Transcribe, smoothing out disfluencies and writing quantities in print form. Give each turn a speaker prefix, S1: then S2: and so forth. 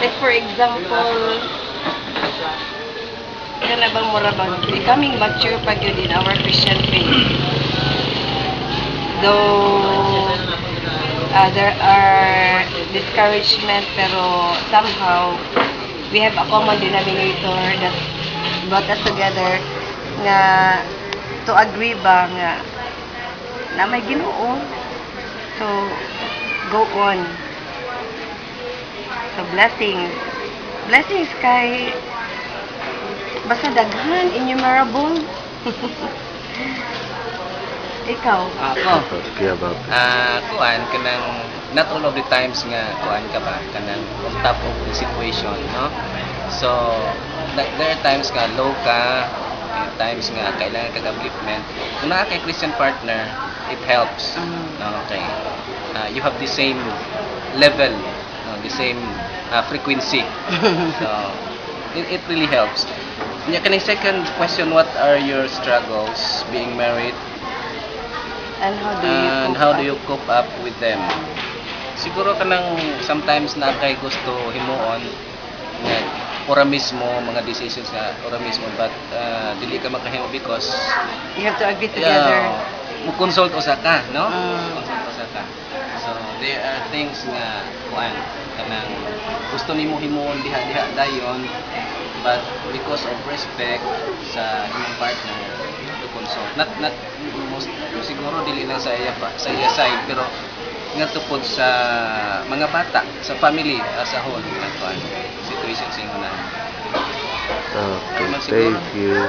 S1: Like for example, kana bang mura bang becoming mature pag yun in our Christian faith. Though there are discouragement, pero somehow we have a common denominator that brought us together nga to agree ba nga na may Ginoo. So go on. So blessings kay basta daghan, innumerable. Ikaw?
S2: Ako.
S3: Kuan kanang not all of the times nga kuan ka ba kanang on top of the situation, no? So there are times nga low ka, and times nga kailangan ka upliftment. Kung naa kay Christian partner, it helps. No, okay. You have the same level, no, the same frequency. So it really helps. Yeah, can I second question, what are your struggles being married?
S1: And
S3: And how do you cope up with them? Siguro kanang sometimes na kay gusto himuon nga ora mismo mga decisions nga ora mismo, but dili ka makahimo because
S1: you have to agree together.
S3: mo consult usa ka, no? Consult usa ka. So there are things nga kuan kanang gusto nimo himuon diha dayon, but because of respect sa imong partner, you have to consult. Not most siguro dili lang sa iya side, pero ngadto pod sa mga bata, sa family as a whole, nga kuan situation sa inyo na.
S2: Okay, thank you.